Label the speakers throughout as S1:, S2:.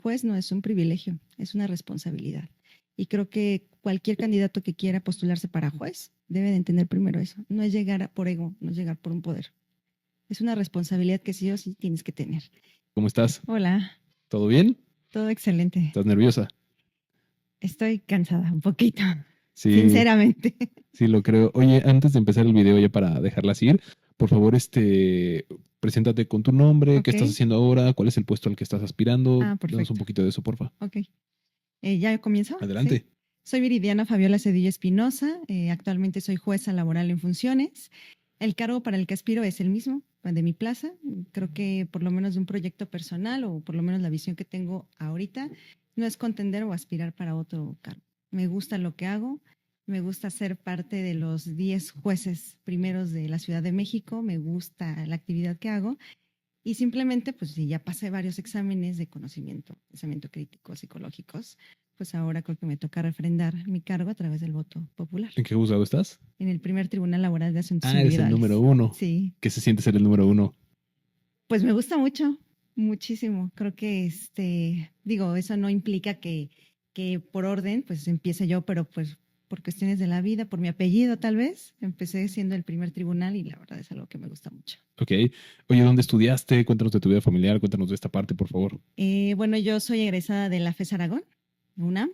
S1: juez no es un privilegio, es una responsabilidad. Y creo que cualquier candidato que quiera postularse para juez debe de entender primero eso. No es llegar por ego, no es llegar por un poder. Es una responsabilidad que sí o sí tienes que tener.
S2: ¿Cómo estás?
S1: Hola,
S2: ¿Todo bien?
S1: todo excelente.
S2: ¿Estás nerviosa?
S1: Estoy cansada un poquito,
S2: Sí,
S1: sinceramente.
S2: sí lo creo. Oye, antes de empezar el video ya para dejarlas ir, por favor, preséntate con tu nombre, qué
S1: Ok.
S2: estás haciendo ahora, cuál es el puesto al que estás aspirando. Danos un
S1: Perfecto.
S2: poquito de eso, porfa.
S1: Ok. ¿Ya comienzo? Sí.
S2: Adelante.
S1: Soy Viridiana Fabiola Cedillo Espinosa. Actualmente soy jueza laboral en funciones. El cargo para el que aspiro es el mismo, de mi plaza. Creo que por lo menos de un proyecto personal o por lo menos la visión que tengo ahorita no es contender o aspirar para otro cargo. Me gusta lo que hago. Me gusta ser parte de los 10 jueces primeros de la Ciudad de México. Me gusta la actividad que hago. Y simplemente, pues si ya pasé varios exámenes de conocimiento, pensamiento crítico, psicológicos, pues ahora creo que me toca refrendar mi cargo a través del voto popular.
S2: ¿En qué juzgado estás?
S1: En el primer tribunal laboral de asuntos
S2: Ah, eres el número
S1: individuales.
S2: 1.
S1: Sí,
S2: ¿Qué se siente ser el número 1?
S1: pues me gusta mucho, muchísimo. Creo que digo, eso no implica que por orden, pues empiece yo, pero pues por cuestiones de la vida, por mi apellido tal vez, empecé siendo el primer tribunal y la verdad es algo que me gusta mucho.
S2: Ok. Oye, ¿dónde estudiaste? Cuéntanos de tu vida familiar, cuéntanos de esta parte, por favor.
S1: Bueno, yo soy egresada de la FES Aragón, UNAM.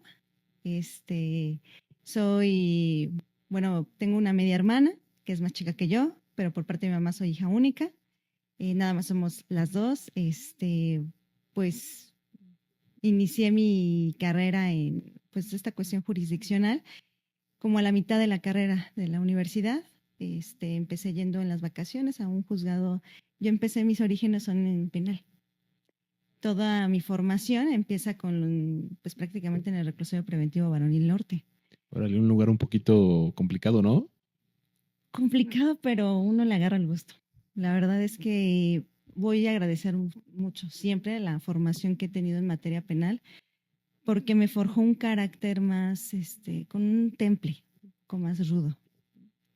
S1: Este, soy, bueno, tengo una media hermana que es más chica que yo, pero por parte de mi mamá soy hija única. Nada más somos las dos. Pues inicié mi carrera en pues esta cuestión jurisdiccional como a la mitad de la carrera de la universidad. Empecé yendo en las vacaciones a un juzgado. Yo empecé, mis orígenes son en penal. Toda mi formación empieza con, pues prácticamente en el reclusorio preventivo Varonil Norte.
S2: Órale, un lugar un poquito complicado, ¿no?
S1: Complicado, pero uno le agarra el gusto. La verdad es que voy a agradecer mucho siempre la formación que he tenido en materia penal, porque me forjó un carácter más, con un temple, con más rudo.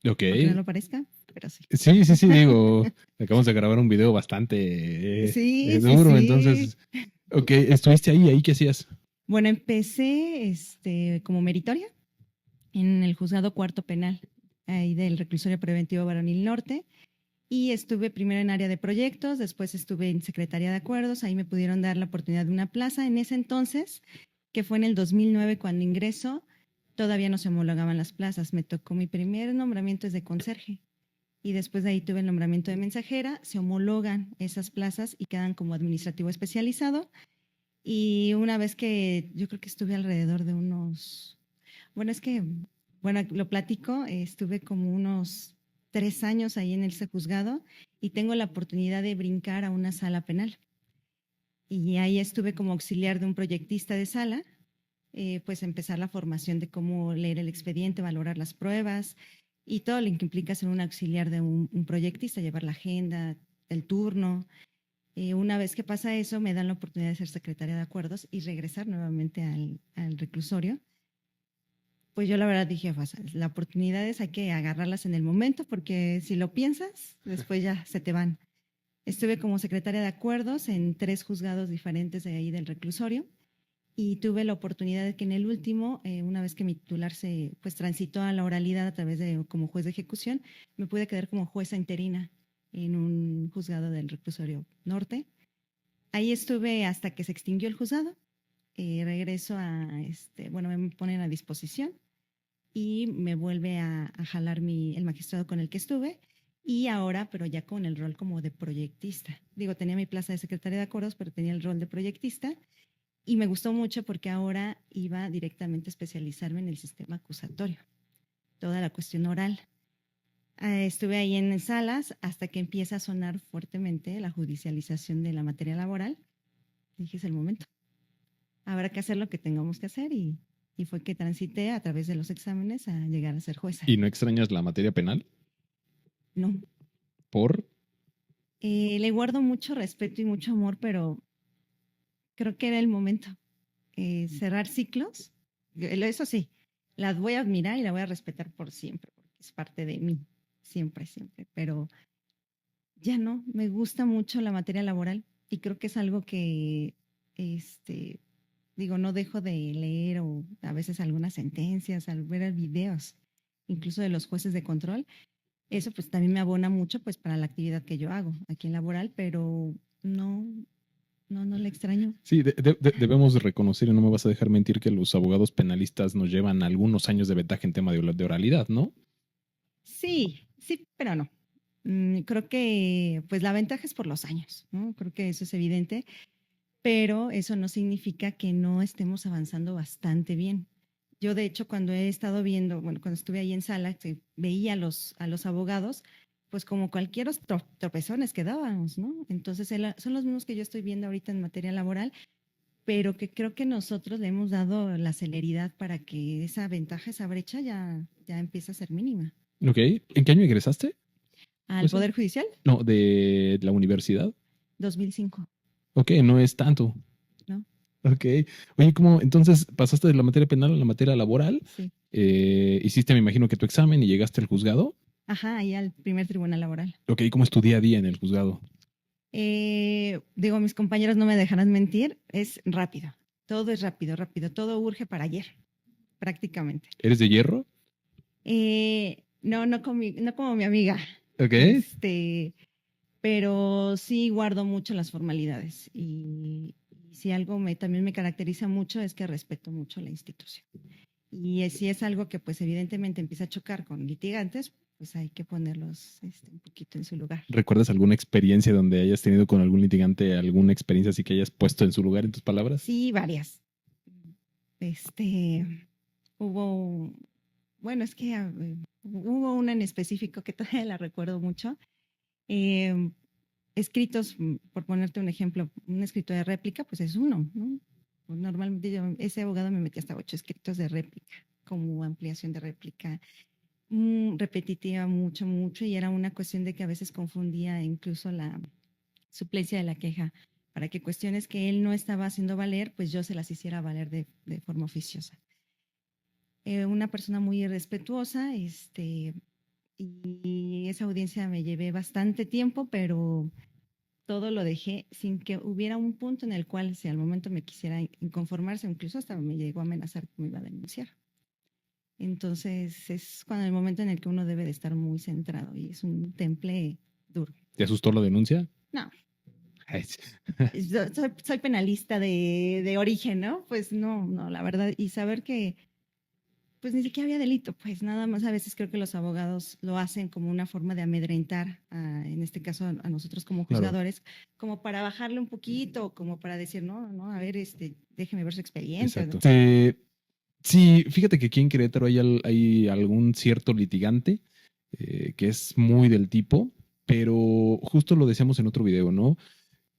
S2: Ok.
S1: Aunque no lo parezca, pero sí.
S2: Sí, sí, sí, digo, acabamos de grabar un video bastante
S1: Sí, sí,
S2: duro,
S1: sí.
S2: entonces, ok, ¿estuviste ahí qué hacías?
S1: Bueno, empecé como meritoria en el juzgado cuarto penal, ahí del reclusorio preventivo Varonil Norte. Y estuve primero en área de proyectos, después estuve en Secretaría de Acuerdos, ahí me pudieron dar la oportunidad de una plaza. En ese entonces, que fue en el 2009 cuando ingreso, todavía no se homologaban las plazas. Me tocó mi primer nombramiento es de conserje y después de ahí tuve el nombramiento de mensajera. Se homologan esas plazas y quedan como administrativo especializado. Y una vez que yo creo que estuve alrededor de unos, bueno, es que, bueno, lo platico, estuve como unos 3 años ahí en el juzgado y tengo la oportunidad de brincar a una sala penal. Y ahí estuve como auxiliar de un proyectista de sala, pues empezar la formación de cómo leer el expediente, valorar las pruebas y todo lo que implica ser un auxiliar de un proyectista, llevar la agenda, el turno. Una vez que pasa eso, me dan la oportunidad de ser secretaria de acuerdos y regresar nuevamente al reclusorio. Pues yo la verdad dije, pues, las oportunidades hay que agarrarlas en el momento porque si lo piensas, después ya se te van. Estuve como secretaria de acuerdos en 3 juzgados diferentes de ahí del reclusorio y tuve la oportunidad de que en el último, una vez que mi titular se pues transitó a la oralidad a través de como juez de ejecución, me pude quedar como jueza interina en un juzgado del reclusorio norte. Ahí estuve hasta que se extinguió el juzgado. Regreso bueno, me ponen a disposición y me vuelve a jalar el magistrado con el que estuve y ahora, pero ya con el rol como de proyectista. Digo, tenía mi plaza de secretaria de acuerdos, pero tenía el rol de proyectista y me gustó mucho porque ahora iba directamente a especializarme en el sistema acusatorio, toda la cuestión oral. Estuve ahí en salas hasta que empieza a sonar fuertemente la judicialización de la materia laboral. Dije, es el momento. Habrá que hacer lo que tengamos que hacer y fue que transité a través de los exámenes a llegar a ser jueza.
S2: ¿Y no extrañas la materia penal?
S1: No.
S2: ¿Por?
S1: Le guardo mucho respeto y mucho amor, pero creo que era el momento. Cerrar ciclos, eso sí, las voy a admirar y la voy a respetar por siempre, porque es parte de mí, siempre, siempre, pero ya no, me gusta mucho la materia laboral y creo que es algo que digo, no dejo de leer o a veces algunas sentencias, al ver videos, incluso de los jueces de control. Eso pues también me abona mucho pues para la actividad que yo hago aquí en laboral, pero no, no le extraño.
S2: Sí, debemos reconocer, y no me vas a dejar mentir, que los abogados penalistas nos llevan algunos años de ventaja en tema de oralidad, ¿no?
S1: Sí, sí, pero no. Creo que pues la ventaja es por los años, ¿no? Creo que eso es evidente, pero eso no significa que no estemos avanzando bastante bien. Yo, de hecho, cuando he estado viendo, bueno, cuando estuve ahí en sala, que veía a los abogados, pues como cualquier tropezones que dábamos, ¿no? Entonces, son los mismos que yo estoy viendo ahorita en materia laboral, pero que creo que nosotros le hemos dado la celeridad para que esa ventaja, esa brecha ya empiece a ser mínima.
S2: Ok. ¿En qué año egresaste?
S1: Al
S2: Pues,
S1: Poder Judicial,
S2: no, de la universidad.
S1: 2005,
S2: Ok, no es tanto.
S1: ¿no?
S2: Ok. Oye, ¿cómo entonces pasaste de la materia penal a la materia laboral?
S1: Sí.
S2: Hiciste, me imagino que tu examen y llegaste al juzgado.
S1: Ajá, ahí al primer tribunal laboral.
S2: Ok, ¿cómo es tu día a día en el juzgado?
S1: Digo, mis compañeros no me dejarán mentir, es rápido. Todo es rápido, rápido. Todo urge para ayer, prácticamente.
S2: ¿Eres de hierro?
S1: No, no como mi amiga.
S2: Ok.
S1: Pero sí guardo mucho las formalidades. Y si algo también me caracteriza mucho es que respeto mucho la institución. Y si es algo que pues evidentemente empieza a chocar con litigantes, pues hay que ponerlos un poquito en su lugar.
S2: ¿Recuerdas alguna experiencia donde hayas tenido con algún litigante, alguna experiencia así que hayas puesto en su lugar en tus palabras?
S1: Sí, varias. Hubo, bueno, es que hubo una en específico que todavía la recuerdo mucho. Eh, Escritos, por ponerte un ejemplo, un escrito de réplica, pues es uno, ¿no? Pues normalmente ese abogado me metía hasta 8 escritos de réplica, como ampliación de réplica, repetitiva mucho, mucho, y era una cuestión de que a veces confundía incluso la suplencia de la queja para que cuestiones que él no estaba haciendo valer, pues yo se las hiciera valer de forma oficiosa. Una persona muy respetuosa, y esa audiencia me llevé bastante tiempo, pero todo lo dejé sin que hubiera un punto en el cual si al momento me quisiera inconformarse, incluso hasta me llegó a amenazar que me iba a denunciar. Entonces es cuando el momento en el que uno debe de estar muy centrado y es un temple duro.
S2: ¿Te asustó la denuncia?
S1: No,
S2: Ay, sí.
S1: soy penalista de origen, ¿no? Pues no, la verdad, y saber que pues ni siquiera había delito, pues nada más a veces creo que los abogados lo hacen como una forma de amedrentar, en este caso a nosotros como
S2: Claro.
S1: juzgadores, como para bajarle un poquito, como para decir, no, a ver, déjeme ver su expediente.
S2: Exacto.
S1: ¿No?
S2: Sí, fíjate que aquí en Querétaro hay algún cierto litigante que es muy del tipo, pero justo lo decíamos en otro video, ¿no?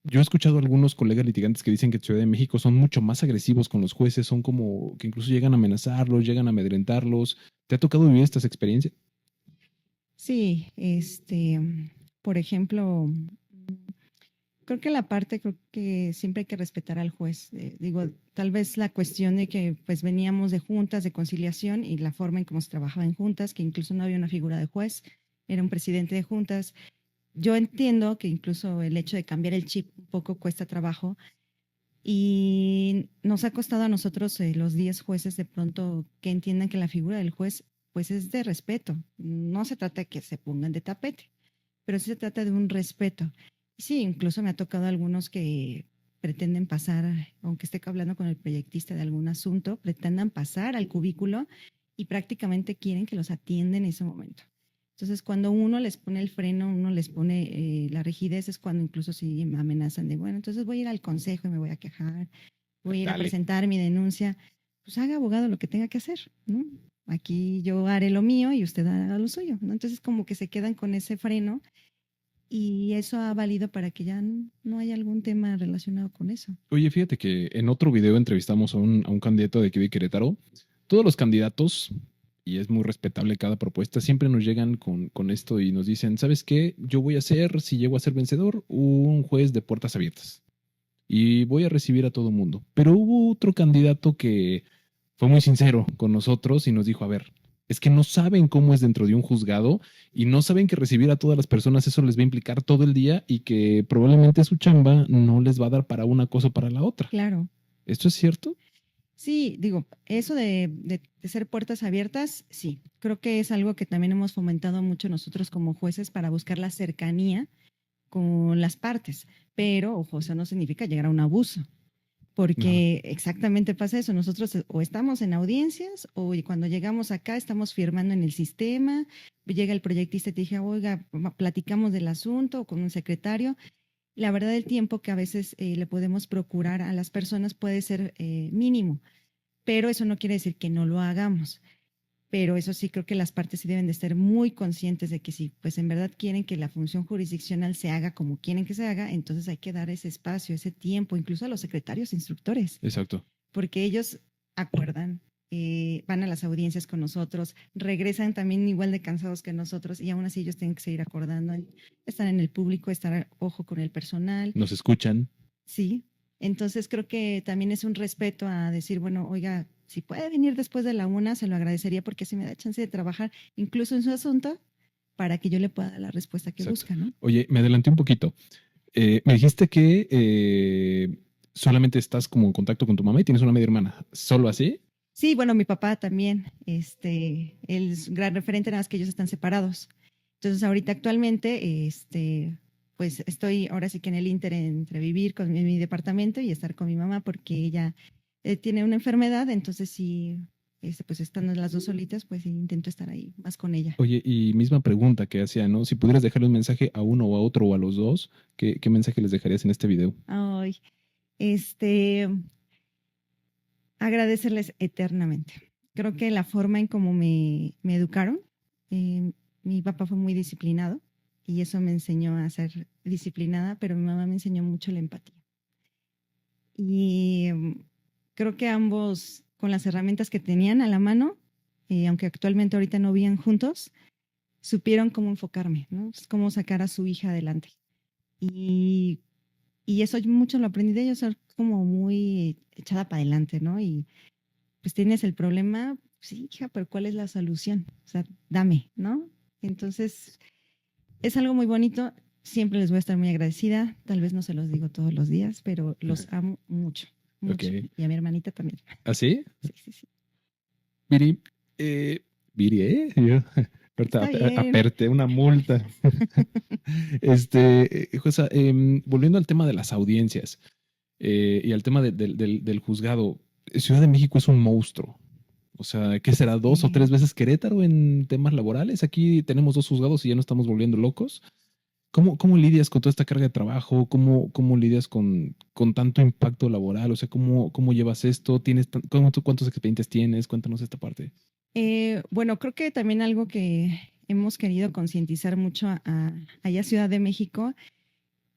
S2: Yo he escuchado a algunos colegas litigantes que dicen que en Ciudad de México son mucho más agresivos con los jueces, son como que incluso llegan a amenazarlos, llegan a amedrentarlos. ¿Te ha tocado vivir estas experiencias?
S1: Sí, por ejemplo, creo que creo que siempre hay que respetar al juez. Digo, tal vez la cuestión de que pues veníamos de juntas de conciliación y la forma en cómo se trabajaba en juntas, que incluso no había una figura de juez, era un presidente de juntas. Yo entiendo que incluso el hecho de cambiar el chip un poco cuesta trabajo y nos ha costado a nosotros, los 10 jueces, de pronto que entiendan que la figura del juez pues es de respeto. No se trata de que se pongan de tapete, pero sí se trata de un respeto. Sí, incluso me ha tocado algunos que pretenden pasar, aunque esté hablando con el proyectista de algún asunto, pretendan pasar al cubículo y prácticamente quieren que los atienda en ese momento. Entonces, cuando uno les pone el freno, uno les pone la rigidez, es cuando incluso sí me amenazan de, bueno, entonces voy a ir al consejo y me voy a quejar, voy a ir a presentar mi denuncia. Pues haga, abogado, lo que tenga que hacer, ¿no? Aquí yo haré lo mío y usted haga lo suyo, ¿no? Entonces, como que se quedan con ese freno y eso ha valido para que ya no haya algún tema relacionado con eso.
S2: Oye, fíjate que en otro video entrevistamos a un candidato de aquí de Querétaro. Todos los candidatos, y es muy respetable cada propuesta, siempre nos llegan con esto y nos dicen, ¿sabes qué? Yo voy a ser, si llego a ser vencedor, un juez de puertas abiertas. Y voy a recibir a todo mundo. Pero hubo otro candidato que fue muy sincero con nosotros y nos dijo, a ver, Es que no saben cómo es dentro de un juzgado y no saben que recibir a todas las personas eso les va a implicar todo el día y que probablemente su chamba no les va a dar para una cosa o para la otra.
S1: Claro.
S2: ¿Esto es cierto?
S1: Sí, digo, eso de ser puertas abiertas, sí, creo que es algo que también hemos fomentado mucho nosotros como jueces para buscar la cercanía con las partes, pero, ojo, eso no significa llegar a un abuso,
S2: No.
S1: porque exactamente pasa eso, nosotros o estamos en audiencias o cuando llegamos acá estamos firmando en el sistema, llega el proyectista y te dije, oiga, platicamos del asunto o con un secretario. La verdad, el tiempo que a veces le podemos procurar a las personas puede ser mínimo, pero eso no quiere decir que no lo hagamos. Pero eso sí, creo que las partes sí deben de estar muy conscientes de que si pues en verdad quieren que la función jurisdiccional se haga como quieren que se haga, entonces hay que dar ese espacio, ese tiempo, incluso a los secretarios instructores,
S2: Exacto.
S1: porque ellos acuerdan, van a las audiencias con nosotros, regresan también igual de cansados que nosotros y aún así ellos tienen que seguir acordando, estar en el público, estar ojo con el personal.
S2: Nos escuchan.
S1: Sí, entonces creo que también es un respeto a decir, bueno, oiga, si puede venir después de la una, se lo agradecería porque así me da chance de trabajar incluso en su asunto para que yo le pueda dar la respuesta que
S2: Exacto.
S1: busca, ¿no?
S2: Oye, me adelanté un poquito. Me dijiste que solamente estás como en contacto con tu mamá y tienes una media hermana. ¿Solo así?
S1: Sí, bueno, mi papá también, él es un gran referente, nada más que ellos están separados. Entonces, ahorita actualmente, pues estoy ahora sí que en el ínter entre vivir con mi departamento y estar con mi mamá porque ella tiene una enfermedad, entonces sí, pues estando las dos solitas, pues sí, intento estar ahí más con ella.
S2: Oye, y misma pregunta que hacía, ¿no? Si pudieras dejarle un mensaje a uno o a otro o a los dos, ¿qué mensaje les dejarías en este video?
S1: Ay, este, agradecerles eternamente. Creo que la forma en cómo me educaron, eh, mi papá fue muy disciplinado y eso me enseñó a ser disciplinada, pero mi mamá me enseñó mucho la empatía. Y creo que ambos, con las herramientas que tenían a la mano, aunque actualmente ahorita no vivían juntos, supieron cómo enfocarme, ¿no? Cómo sacar a su hija adelante. Y, y eso yo mucho lo aprendí de ellos, ser como muy echada para adelante, ¿no? Y pues tienes el problema, sí, hija, pero ¿cuál es la solución? O sea, dame, ¿no? Entonces, es algo muy bonito. Siempre les voy a estar muy agradecida. Tal vez no se los digo todos los días, pero los amo mucho,
S2: Ok.
S1: mucho. Y a mi hermanita también.
S2: ¿Así?
S1: Sí, sí, sí.
S2: Viri, Viri, Yo, ahorita
S1: Está bien.
S2: aperte una multa. Josa, volviendo al tema de las audiencias y al tema del juzgado, Ciudad de México es un monstruo. O sea, ¿qué será? ¿2 o
S1: Sí.
S2: 3 veces Querétaro en temas laborales? Aquí tenemos 2 juzgados y ya nos estamos volviendo locos. ¿Cómo lidias con toda esta carga de trabajo? ¿Cómo lidias con tanto impacto laboral? O sea, ¿cómo llevas esto? ¿Cuántos expedientes tienes? Cuéntanos esta parte.
S1: Bueno, creo que también algo que hemos querido concientizar mucho allá a Ciudad de México.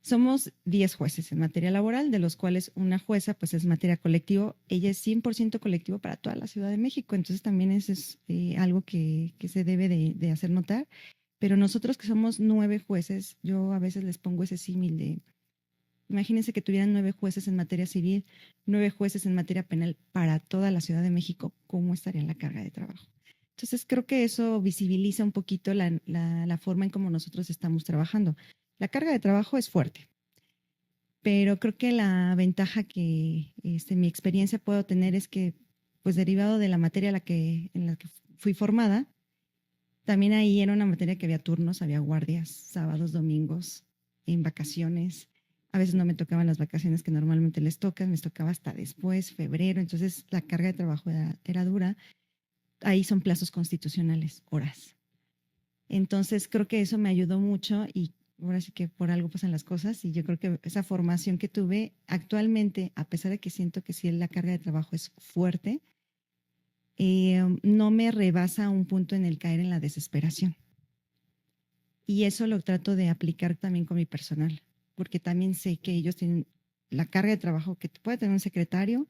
S1: Somos 10 jueces en materia laboral, de los cuales una jueza pues es materia colectivo. Ella es 100% colectivo para toda la Ciudad de México, entonces también es algo que se debe de hacer notar. Pero nosotros que somos 9 jueces, yo a veces les pongo ese símil de, imagínense que tuvieran 9 jueces en materia civil, 9 jueces en materia penal para toda la Ciudad de México, ¿cómo estaría la carga de trabajo? Entonces creo que eso visibiliza un poquito la forma en cómo nosotros estamos trabajando. La carga de trabajo es fuerte, pero creo que la ventaja que mi experiencia puedo tener es que, pues derivado de la materia en la que fui formada, también ahí era una materia que había turnos, había guardias, sábados, domingos, en vacaciones. A veces no me tocaban las vacaciones que normalmente les tocan, me tocaba hasta después, febrero, entonces la carga de trabajo era dura. Ahí son plazos constitucionales, horas. Entonces creo que eso me ayudó mucho y ahora sí que por algo pasan las cosas y yo creo que esa formación que tuve actualmente, a pesar de que siento que sí la carga de trabajo es fuerte, no me rebasa a un punto en el caer en la desesperación. Y eso lo trato de aplicar también con mi personal, porque también sé que ellos tienen la carga de trabajo que puede tener un secretario,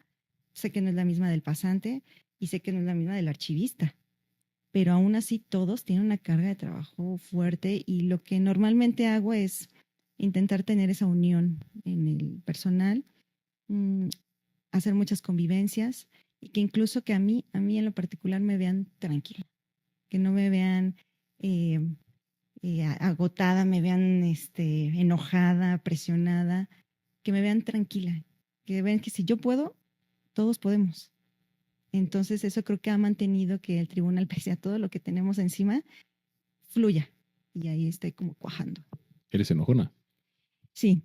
S1: sé que no es la misma del pasante y sé que no es la misma del archivista, pero aún así todos tienen una carga de trabajo fuerte y lo que normalmente hago es intentar tener esa unión en el personal, mmm, hacer muchas convivencias y que incluso que a mí en lo particular me vean tranquila. que no me vean agotada, me vean enojada, presionada, que me vean tranquila, que vean que si yo puedo, todos podemos. Entonces eso creo que ha mantenido que el tribunal, pese a todo lo que tenemos encima, fluya. Y ahí estoy como cuajando.
S2: Eres enojona.
S1: Sí.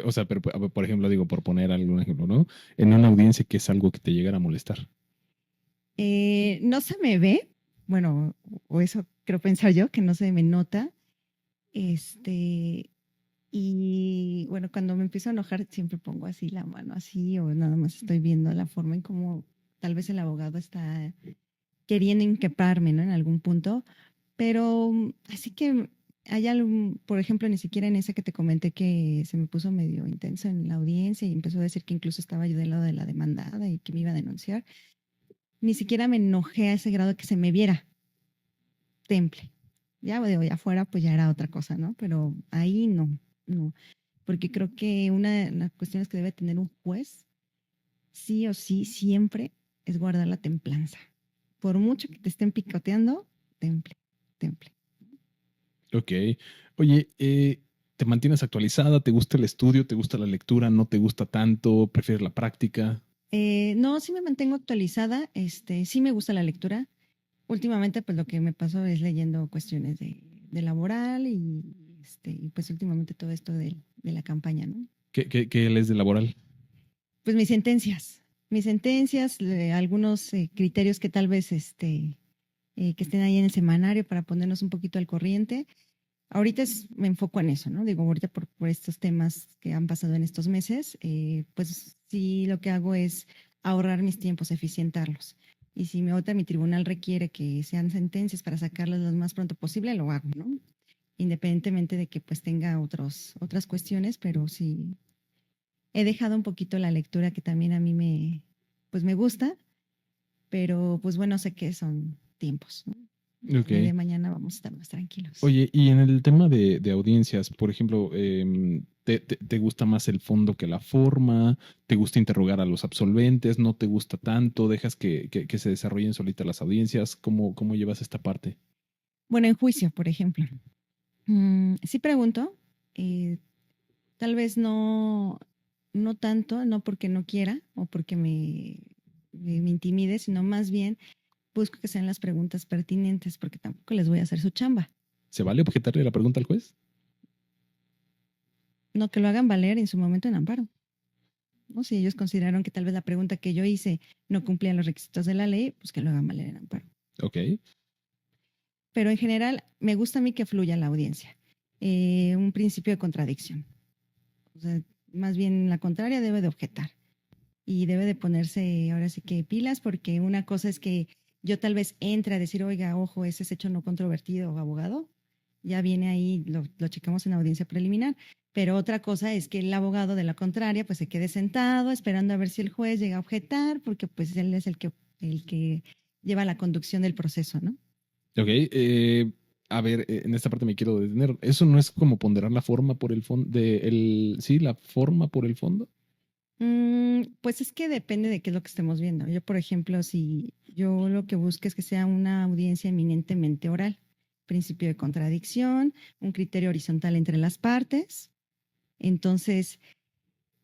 S2: O sea, pero por ejemplo, digo, por poner algún ejemplo, ¿no? En una audiencia que es algo que te llegara a molestar.
S1: No se me ve, bueno, o eso creo pensar yo, que no se me nota. Y bueno, cuando me empiezo a enojar, siempre pongo así la mano así, o nada más estoy viendo la forma en cómo tal vez el abogado está queriendo inqueparme, ¿no? En algún punto. Pero así que hay algo, por ejemplo, ni siquiera en esa que te comenté que se me puso medio intenso en la audiencia y empezó a decir que incluso estaba yo del lado de la demandada y que me iba a denunciar. Ni siquiera me enojé a ese grado de que se me viera temple. Ya de hoy afuera, pues ya era otra cosa, ¿no? Pero ahí no, no. Porque creo que una de las cuestiones que debe tener un juez, sí o sí, siempre, es guardar la templanza. Por mucho que te estén picoteando, temple, temple.
S2: Ok. Oye, ¿te mantienes actualizada? ¿Te gusta el estudio? ¿Te gusta la lectura? ¿No te gusta tanto? ¿Prefieres la práctica?
S1: No, sí me mantengo actualizada, sí me gusta la lectura. Últimamente, pues lo que me pasó es leyendo cuestiones de laboral y pues últimamente todo esto de la campaña, ¿no?
S2: ¿Qué lees de laboral?
S1: Pues mis sentencias, algunos criterios que tal vez que estén ahí en el semanario para ponernos un poquito al corriente. Ahorita me enfoco en eso, ¿no? Digo, ahorita por estos temas que han pasado en estos meses, pues sí lo que hago es ahorrar mis tiempos, eficientarlos. Y si mi tribunal requiere que sean sentencias para sacarlas lo más pronto posible, lo hago, ¿no? Independientemente de que pues tenga otras cuestiones, pero sí he dejado un poquito la lectura que también a mí pues me gusta, pero pues bueno, sé que son tiempos, ¿no?
S2: Ok.
S1: El día de mañana vamos a estar más tranquilos.
S2: Oye, y en el tema de audiencias, por ejemplo, ¿te gusta más el fondo que la forma? ¿Te gusta interrogar a los absolventes? ¿No te gusta tanto? ¿Dejas que se desarrollen solitas las audiencias? ¿Cómo llevas esta parte?
S1: Bueno, en juicio, por ejemplo. Sí pregunto, eh, tal vez no tanto, no porque no quiera o porque me intimide, sino más bien busco que sean las preguntas pertinentes porque tampoco les voy a hacer su chamba.
S2: ¿Se vale objetarle la pregunta al juez?
S1: No que lo hagan valer en su momento en amparo. ¿No? Si ellos consideraron que tal vez la pregunta que yo hice no cumplía los requisitos de la ley, pues que lo hagan valer en amparo.
S2: Ok.
S1: Pero en general me gusta a mí que fluya la audiencia. Un principio de contradicción. O sea, más bien la contraria debe de objetar y debe de ponerse ahora sí que pilas porque una cosa es que yo tal vez entre a decir, oiga, ojo, ese es hecho no controvertido o abogado, ya viene ahí, lo checamos en audiencia preliminar, pero otra cosa es que el abogado de la contraria pues se quede sentado esperando a ver si el juez llega a objetar porque pues él es el que lleva la conducción del proceso, ¿no?
S2: Ok. A ver, en esta parte me quiero detener. ¿Eso no es como ponderar la forma por el fondo? Sí, la forma por el fondo.
S1: Pues es que depende de qué es lo que estemos viendo. Yo, por ejemplo, si yo lo que busco es que sea una audiencia eminentemente oral, principio de contradicción, un criterio horizontal entre las partes. Entonces,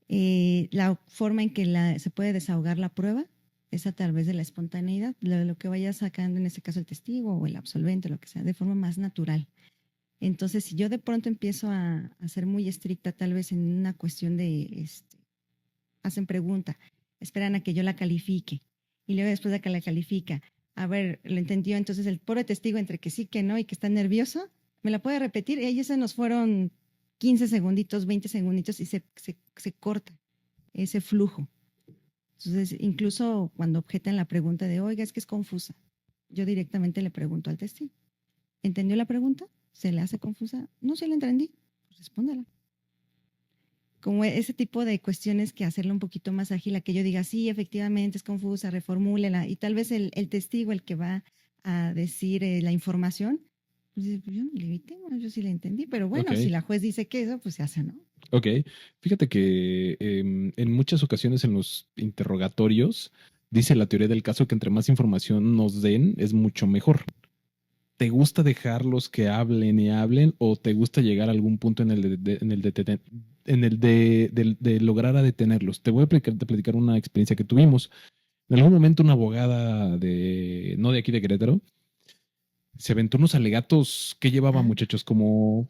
S1: la forma en que se puede desahogar la prueba es a través de la espontaneidad, lo que vaya sacando en este caso el testigo o el absolvente, lo que sea, de forma más natural. Entonces, si yo de pronto empiezo a ser muy estricta, tal vez en una cuestión hacen pregunta, esperan a que yo la califique y luego después de que la califica, a ver, lo entendió, entonces el pobre testigo entre que sí, que no y que está nervioso, me la puede repetir y ahí se nos fueron 15 segunditos, 20 segunditos y se corta ese flujo. Entonces, incluso cuando objetan la pregunta de, oiga, es que es confusa, yo directamente le pregunto al testigo, ¿entendió la pregunta? ¿Se le hace confusa? No, sí la entendí, pues respóndala como ese tipo de cuestiones que hacerlo un poquito más ágil, a que yo diga, sí, efectivamente es confusa, reformúlela, y tal vez el testigo, el que va a decir la información, pues, dice, pues yo no le evité, bueno, yo sí le entendí, pero bueno, si
S2: Ok.
S1: la juez dice que eso, pues se hace, ¿no?
S2: Ok, fíjate que en muchas ocasiones en los interrogatorios dice la teoría del caso que entre más información nos den es mucho mejor. ¿Te gusta dejarlos que hablen y hablen o te gusta llegar a algún punto en el de lograr a detenerlos? Te voy a platicar una experiencia que tuvimos. En algún momento una abogada no de aquí de Querétaro, se aventó unos alegatos que llevaba,
S1: Ah,
S2: muchachos, como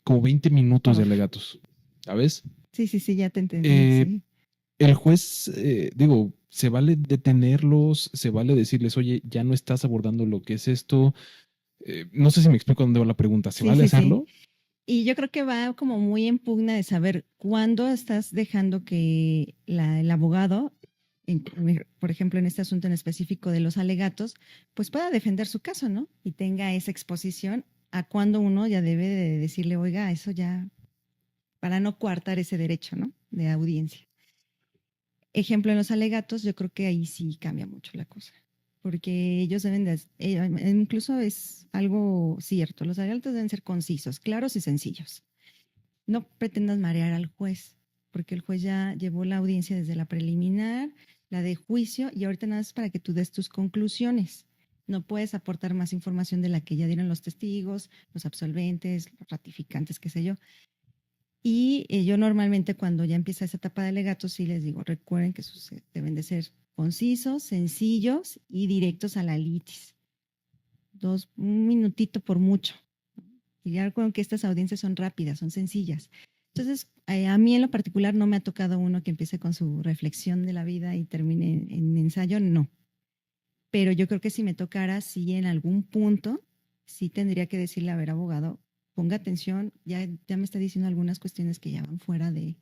S2: 20 minutos de
S1: uf.
S2: alegatos, ¿sabes?
S1: Sí, sí, sí, ya te entendí,
S2: Eh,
S1: sí.
S2: el juez, digo, se vale detenerlos, se vale decirles, oye, ya no estás abordando lo que es esto. No sé si me explico dónde va la pregunta. ¿Se
S1: Sí,
S2: vale
S1: sí, sí.
S2: hacerlo?
S1: Y yo creo que va como muy en pugna de saber cuándo estás dejando que el abogado, por ejemplo, en este asunto en específico de los alegatos, pues pueda defender su caso, ¿no? Y tenga esa exposición a cuándo uno ya debe de decirle, oiga, eso ya, para no coartar ese derecho, ¿no? De audiencia. Ejemplo, en los alegatos, yo creo que ahí sí cambia mucho la cosa, porque ellos deben de, incluso es algo cierto, los alegatos deben ser concisos, claros y sencillos. No pretendas marear al juez, porque el juez ya llevó la audiencia desde la preliminar, la de juicio, y ahorita nada más para que tú des tus conclusiones. No puedes aportar más información de la que ya dieron los testigos, los absolventes, los ratificantes, qué sé yo. Y yo normalmente cuando ya empieza esa etapa de alegatos, sí les digo, recuerden que deben de ser concisos, sencillos y directos a la litis. Un minutito por mucho. Y ya recuerden que estas audiencias son rápidas, son sencillas. Entonces, a mí en lo particular no me ha tocado uno que empiece con su reflexión de la vida y termine en ensayo, no. Pero yo creo que si me tocara, sí en algún punto, sí tendría que decirle, a ver, abogado, ponga atención, ya me está diciendo algunas cuestiones que ya van fuera de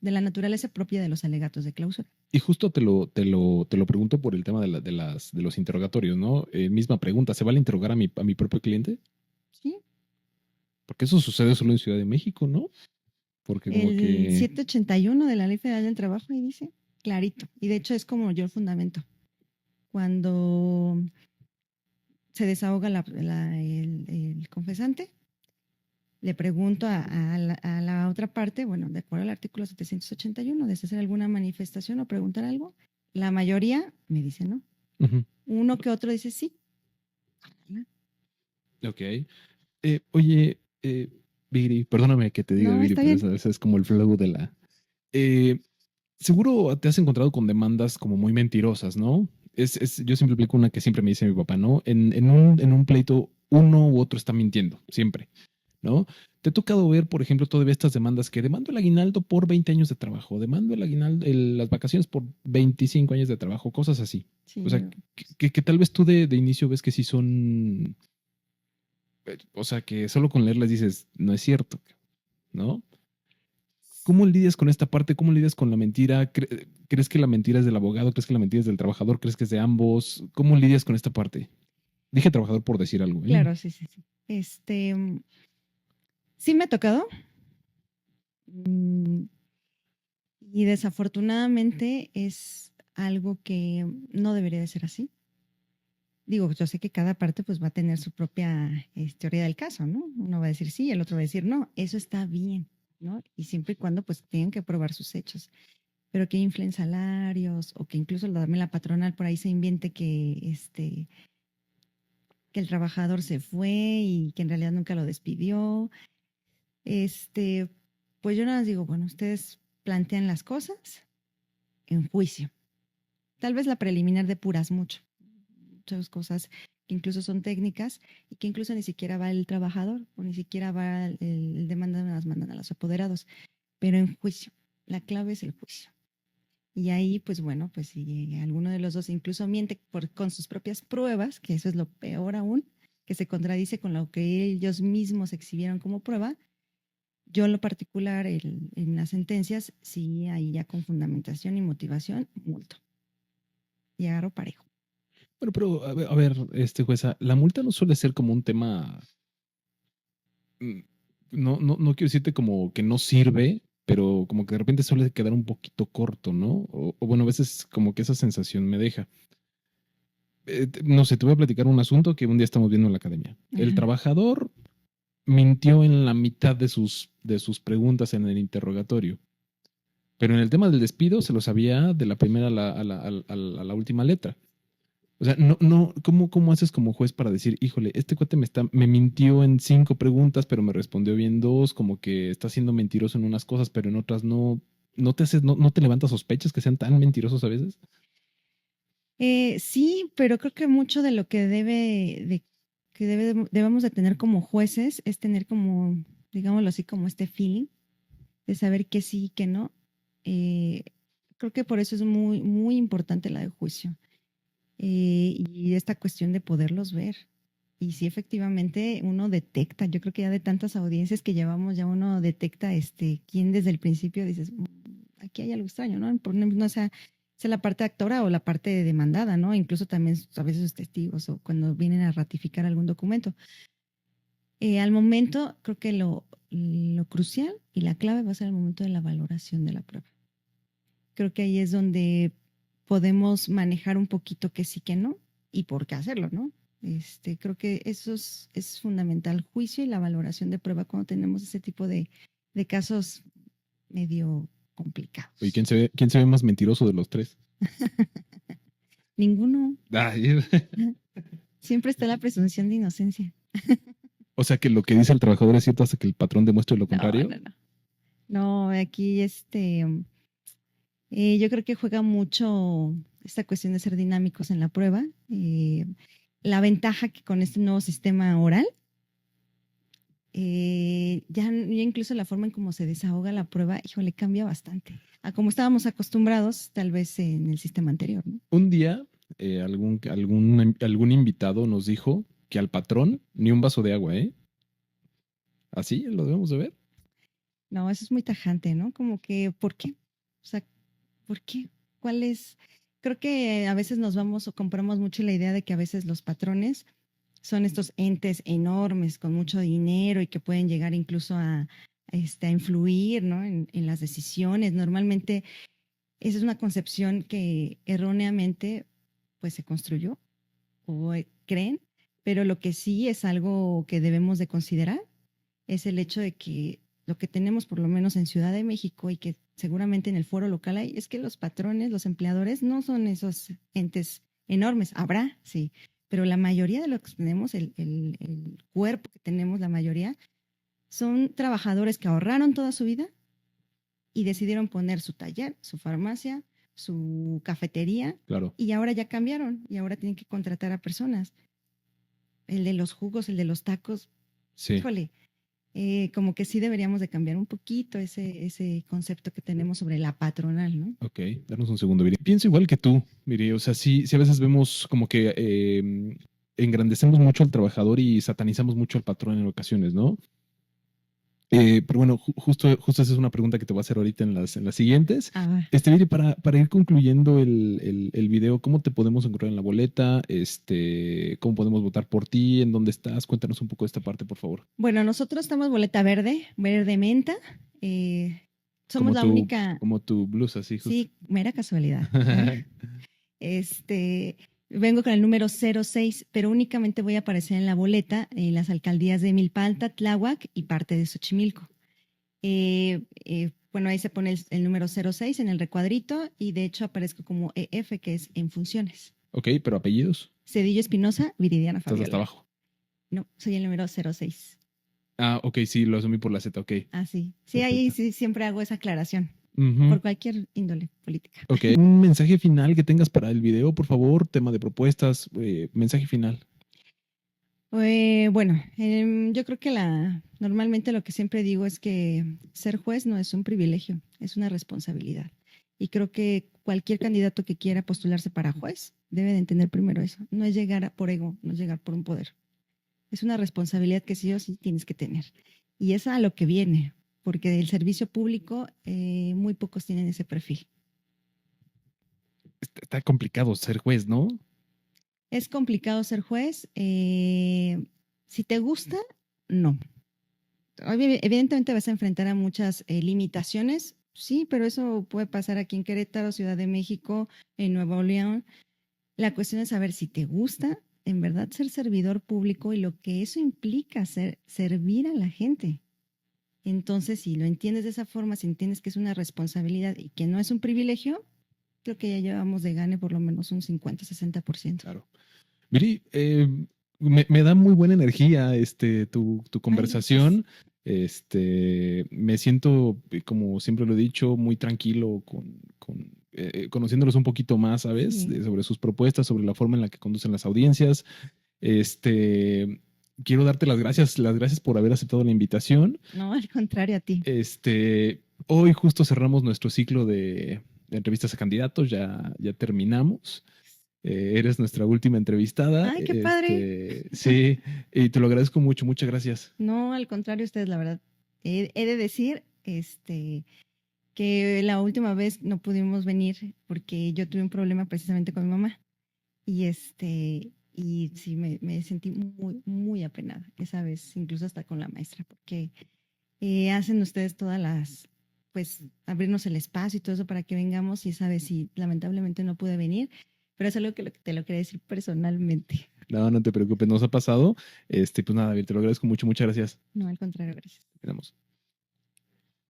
S1: la naturaleza propia de los alegatos de clausura.
S2: Y justo te lo pregunto por el tema de los interrogatorios, ¿no? Misma pregunta, ¿se vale interrogar a mi propio cliente?
S1: ¿Sí?
S2: Porque eso sucede solo en Ciudad de México, ¿no? Porque como
S1: El
S2: que...
S1: 781 de la Ley Federal del Trabajo, ahí dice, clarito. Y de hecho es como yo el fundamento. Cuando se desahoga el confesante, le pregunto a la otra parte, bueno, de acuerdo al artículo 781, ¿desea hacer alguna manifestación o preguntar algo? La mayoría me dice no.
S2: Ujú.
S1: Uno que otro dice sí.
S2: Ok. Oye, Viri, perdóname que te diga
S1: No,
S2: Viri,
S1: está
S2: pero
S1: bien.
S2: esa es como el flow de la... Eh, seguro te has encontrado con demandas como muy mentirosas, ¿no? Yo siempre aplico una que siempre me dice mi papá, ¿no? En un pleito, uno u otro está mintiendo, siempre, ¿no? Te ha tocado ver, por ejemplo, todavía estas demandas que demando el aguinaldo por 20 años de trabajo, demando el aguinaldo, las vacaciones por 25 años de trabajo, cosas así. O sea,
S1: Sí,
S2: que tal vez tú de inicio ves que sí son, o sea, que solo con leerlas dices, no es cierto, ¿no? ¿Cómo lidias con esta parte? ¿Cómo lidias con la mentira? ¿Crees que la mentira es del abogado? ¿Crees que la mentira es del trabajador? ¿Crees que es de ambos? ¿Cómo lidias con esta parte? Dije trabajador por decir algo, ¿eh?
S1: claro, sí, sí, sí. Sí me ha tocado. mm, Y desafortunadamente es algo que no debería de ser así. Digo, yo sé que cada parte pues va a tener su propia teoría del caso, ¿no? Uno va a decir sí, el otro va a decir no. Eso está bien, ¿no? Y siempre y cuando pues tengan que probar sus hechos. Pero que inflen salarios o que incluso la patronal por ahí se invente que el trabajador se fue y que en realidad nunca lo despidió. Este, pues yo nada más digo, bueno, ustedes plantean las cosas en juicio. Tal vez la preliminar depuras mucho, muchas cosas que incluso son técnicas y que incluso ni siquiera va el trabajador o ni siquiera va el demanda, las mandan a los apoderados, pero en juicio. La clave es el juicio. Y ahí, pues bueno, pues si alguno de los dos incluso miente con sus propias pruebas, que eso es lo peor aún, que se contradice con lo que ellos mismos exhibieron como prueba, yo en lo particular en las sentencias, sí, ahí ya con fundamentación y motivación, multo. Y agarro parejo.
S2: Bueno, pero a ver, jueza, la multa no suele ser como un tema, mm, no quiero decirte como que no sirve, pero como que de repente suele quedar un poquito corto, ¿no? O bueno, a veces como que esa sensación me deja. No sé, te voy a platicar un asunto que un día estamos viendo en la academia. El
S1: Ajá.
S2: trabajador mintió en la mitad de sus preguntas en el interrogatorio. Pero en el tema del despido se lo sabía de la primera a la última letra. O sea, ¿cómo haces como juez para decir, híjole, este cuate me mintió en 5 preguntas, pero me respondió bien 2, como que está siendo mentiroso en unas cosas, pero en otras no, no te levantas sospechas que sean tan mentirosos a veces?
S1: Sí, pero creo que mucho de lo que debemos de tener como jueces es tener como, digámoslo así, como este feeling de saber que sí y que no. Eh, Creo que por eso es muy, muy importante la de juicio y esta cuestión de poderlos ver. Y sí, efectivamente, uno detecta, yo creo que ya de tantas audiencias que llevamos, ya uno detecta quién desde el principio dices, aquí hay algo extraño, ¿no? No sea la parte actora o la parte demandada, ¿no? Incluso también a veces los testigos o cuando vienen a ratificar algún documento. Al momento, creo que lo crucial y la clave va a ser el momento de la valoración de la prueba. Creo que ahí es donde podemos manejar un poquito que sí, que no y por qué hacerlo, ¿no? Creo que eso es fundamental, juicio y la valoración de prueba cuando tenemos ese tipo de casos medio
S2: Oye,
S1: complicados.
S2: quién se ve más mentiroso de los tres?
S1: Ninguno.
S2: Ay,
S1: Siempre está la presunción de inocencia.
S2: o sea que lo que dice el trabajador es cierto hasta que el patrón demuestre lo
S1: No,
S2: contrario.
S1: no, no. No, aquí yo creo que juega mucho esta cuestión de ser dinámicos en la prueba. La ventaja que con este nuevo sistema oral, ya incluso la forma en cómo se desahoga la prueba, híjole, cambia bastante. A como estábamos acostumbrados, tal vez en el sistema anterior, ¿no?
S2: Un día, algún invitado nos dijo que al patrón ni un vaso de agua, ¿eh? ¿Así lo debemos de ver?
S1: No, eso es muy tajante, ¿no? Como que, ¿por qué? O sea, ¿por qué? ¿Cuál es? Creo que a veces nos vamos o compramos mucho la idea de que a veces los patrones son estos entes enormes con mucho dinero y que pueden llegar incluso a influir, ¿no? En las decisiones. Normalmente esa es una concepción que erróneamente pues se construyó o creen, pero lo que sí es algo que debemos de considerar es el hecho de que lo que tenemos por lo menos en Ciudad de México y que seguramente en el foro local hay, es que los patrones, los empleadores no son esos entes enormes. Habrá, sí, pero la mayoría de lo que tenemos, el cuerpo que tenemos, la mayoría, son trabajadores que ahorraron toda su vida y decidieron poner su taller, su farmacia, su cafetería
S2: Claro.
S1: y ahora ya cambiaron y ahora tienen que contratar a personas. El de los jugos, el de los tacos,
S2: Sí.
S1: híjole, como que sí deberíamos de cambiar un poquito ese concepto que tenemos sobre la patronal, ¿no?
S2: Ok, danos un segundo, Viri. Pienso igual que tú, Viri. O sea, sí a veces vemos como que engrandecemos mucho al trabajador y satanizamos mucho al patrón en ocasiones, ¿no? Pero bueno, justo esa es una pregunta que te voy a hacer ahorita en las siguientes.
S1: Ah,
S2: Viri, para ir concluyendo el video, ¿cómo te podemos encontrar en la boleta? ¿Cómo podemos votar por ti? ¿En dónde estás? Cuéntanos un poco de esta parte, por favor.
S1: bueno, nosotros estamos boleta verde, verde menta. Somos la única,
S2: Como tu blusa, sí, justo.
S1: sí, mera casualidad. Este, Vengo con el número 06, pero únicamente voy a aparecer en la boleta en las alcaldías de Milpalta, Tláhuac y parte de Xochimilco. Bueno, ahí se pone el número 06 en el recuadrito y de hecho aparezco como EF, que es en funciones.
S2: Ok, pero apellidos.
S1: Cedillo Espinosa, Viridiana
S2: Estás hasta
S1: Fabiola.
S2: abajo.
S1: No, soy el número 06.
S2: Ah, ok, sí, lo asumí por la Z, ok.
S1: Ah, sí. Sí, ahí
S2: Perfecto.
S1: sí siempre hago esa aclaración
S2: Ujú.
S1: por cualquier índole política.
S2: Ok, un mensaje final que tengas para el video, por favor, tema de propuestas, mensaje final.
S1: Bueno, yo creo que normalmente lo que siempre digo es que ser juez no es un privilegio, es una responsabilidad. Y creo que cualquier candidato que quiera postularse para juez debe de entender primero eso. No es llegar por ego, no es llegar por un poder. Es una responsabilidad que sí o sí tienes que tener. Y es a lo que viene, porque del servicio público muy pocos tienen ese perfil.
S2: Está complicado ser juez, ¿no?
S1: Es complicado ser juez. Si te gusta, no. Evidentemente vas a enfrentar a muchas limitaciones, sí, pero eso puede pasar aquí en Querétaro, Ciudad de México, en Nuevo León. La cuestión es saber si te gusta en verdad ser servidor público y lo que eso implica, servir a la gente. Entonces, si lo entiendes de esa forma, si entiendes que es una responsabilidad y que no es un privilegio, creo que ya llevamos de gane por lo menos un 50-60%.
S2: Claro. Viri, me da muy buena energía tu
S1: Ay, gracias.
S2: conversación. Me siento, como siempre lo he dicho, muy tranquilo conociéndolos un poquito más, ¿sabes?
S1: Sí.
S2: Sobre sus propuestas, sobre la forma en la que conducen las audiencias. Quiero darte las gracias por haber aceptado la invitación.
S1: No, al contrario a ti.
S2: Hoy justo cerramos nuestro ciclo de entrevistas a candidatos, ya terminamos. Eres nuestra última entrevistada.
S1: Ay, qué padre.
S2: Sí, y te lo agradezco mucho, muchas gracias.
S1: No, al contrario, ustedes, la verdad. He de decir, que la última vez no pudimos venir porque yo tuve un problema precisamente con mi mamá. Y sí, me sentí muy, muy apenada esa vez, incluso hasta con la maestra, porque hacen ustedes todas pues, abrirnos el espacio y todo eso para que vengamos y esa vez sí, lamentablemente no pude venir, pero es algo que te lo quería decir personalmente.
S2: No, no te preocupes, nos ha pasado. Pues nada, Biel, te lo agradezco mucho, muchas gracias.
S1: No, al contrario, gracias.
S2: Quedamos.